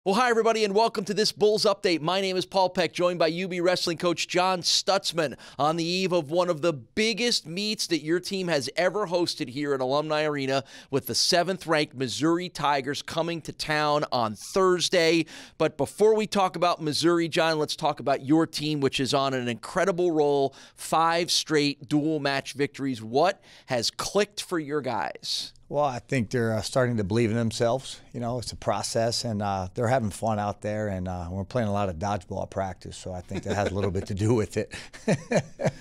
Well, hi, everybody, and welcome to this Bulls Update. My name is Paul Peck, joined by UB Wrestling coach John Stutzman on the eve of one of the biggest meets that your team has ever hosted here at Alumni Arena, with the 7th-ranked Missouri Tigers coming to town on Thursday. But before we talk about Missouri, John, let's talk about your team, which is on an incredible roll, 5 straight dual-match victories. What has clicked for your guys? Well, I think they're starting to believe in themselves. You know, it's a process, and they're having fun out there, and we're playing a lot of dodgeball practice, so I think that has a little bit to do with it.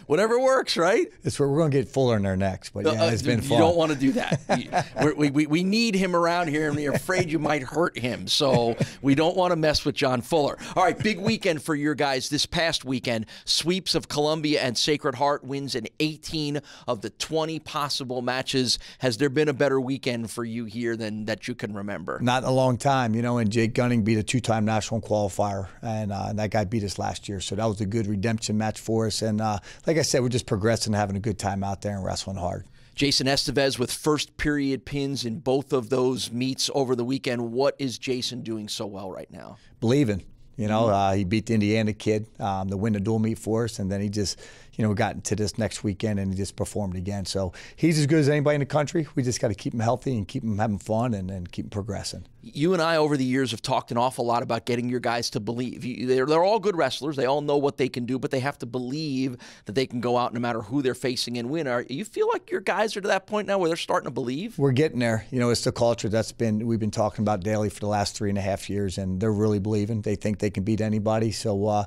Whatever works, right? It's where we're going to get Fuller in there next, but yeah, it's been fun. You don't want to do that. we need him around here, and we're afraid you might hurt him, so we don't want to mess with John Fuller. All right, big weekend for your guys this past weekend. Sweeps of Columbia and Sacred Heart, wins in 18 of the 20 possible matches. Has there been a better weekend for you here than that you can remember? Not in a long time, you know, and Jake Gunning beat a 2-time national qualifier, and that guy beat us last year, so that was a good redemption match for us, and like I said, we're just progressing, having a good time out there and wrestling hard. Jason Estevez with first period pins in both of those meets over the weekend. What is Jason doing so well right now? Believing. You know, he beat the Indiana kid to win the dual meet for us, and then he just, you know, got into this next weekend and he just performed again. So he's as good as anybody in the country. We just got to keep him healthy and keep him having fun and keep him progressing. You and I over the years have talked an awful lot about getting your guys to believe. They're all good wrestlers. They all know what they can do, but they have to believe that they can go out no matter who they're facing and win. You feel like your guys are to that point now where they're starting to believe? We're getting there. You know, it's the culture we've been talking about daily for the last 3.5 years, and they're really believing. They think they can beat anybody. So,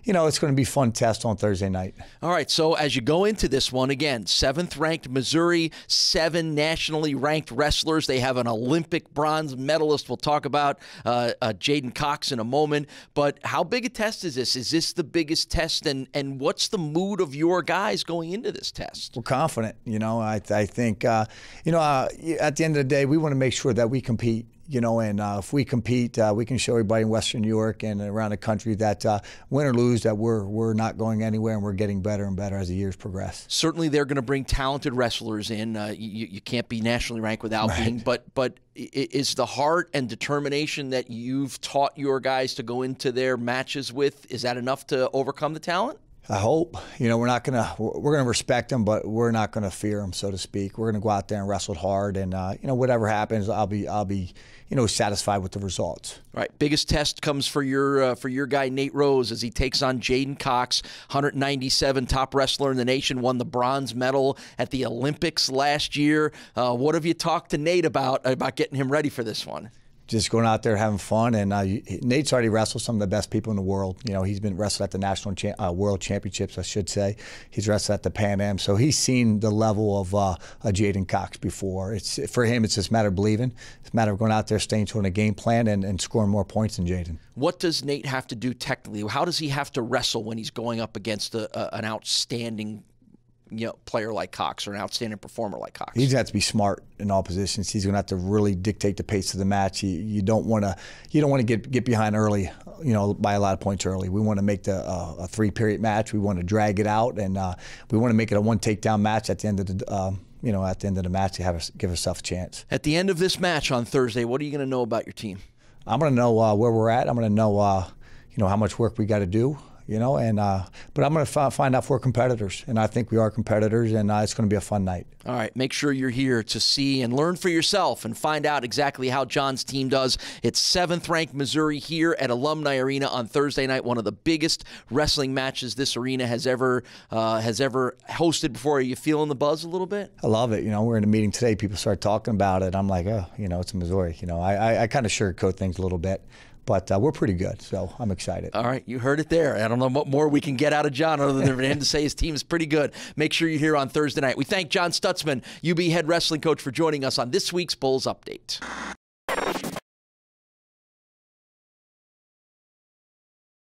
you know, it's going to be a fun test on Thursday night. All right, so as you go into this one, again, 7th-ranked Missouri, 7 nationally ranked wrestlers. They have an Olympic bronze medalist. We'll talk about J'den Cox in a moment. But how big a test is this? Is this the biggest test? And what's the mood of your guys going into this test? We're confident. You know, I think, you know, at the end of the day, we want to make sure that we compete. You know, and if we compete, we can show everybody in Western New York and around the country that win or lose, that we're not going anywhere, and we're getting better and better as the years progress. Certainly, they're going to bring talented wrestlers in. You can't be nationally ranked without being. But is the heart and determination that you've taught your guys to go into their matches with, is that enough to overcome the talent? I hope. You know, we're gonna respect them, but we're not gonna fear them, so to speak. We're gonna go out there and wrestle hard, and you know, whatever happens, I'll be you know, satisfied with the results. All right, biggest test comes for your guy Nate Rose as he takes on J'den Cox, 197 top wrestler in the nation, won the bronze medal at the Olympics last year. What have you talked to Nate about getting him ready for this one? Just going out there having fun, and Nate's already wrestled some of the best people in the world. You know, he's been wrestled at the national world championships, I should say. He's wrestled at the Pan Am, so he's seen the level of J'den Cox before. For him, it's just a matter of believing. It's a matter of going out there, staying true on a game plan, and scoring more points than J'den. What does Nate have to do technically? How does he have to wrestle when he's going up against an outstanding, you know, player like Cox, or an outstanding performer like Cox? He's got to be smart in all positions. He's going to have to really dictate the pace of the match. You don't want to get behind early, you know, by a lot of points early. We want to make a 3-period match. We want to drag it out, and we want to make it a 1 takedown match at the end of the you know, at the end of the match to give ourselves a chance. At the end of this match on Thursday, what are you going to know about your team? I'm going to know where we're at. I'm going to know you know, how much work we got to do. You know, and but I'm going to find out if we're competitors, and I think we are competitors, and it's going to be a fun night. All right, make sure you're here to see and learn for yourself and find out exactly how John's team does. It's 7th-ranked Missouri here at Alumni Arena on Thursday night, one of the biggest wrestling matches this arena has ever hosted before. Are you feeling the buzz a little bit? I love it. You know, we're in a meeting today. People start talking about it. I'm like, oh, you know, it's Missouri. You know, I kind of sugarcoat things a little bit. But we're pretty good, so I'm excited. All right, you heard it there. I don't know what more we can get out of John other than for him to say his team is pretty good. Make sure you're here on Thursday night. We thank John Stutzman, UB head wrestling coach, for joining us on this week's Bulls Update.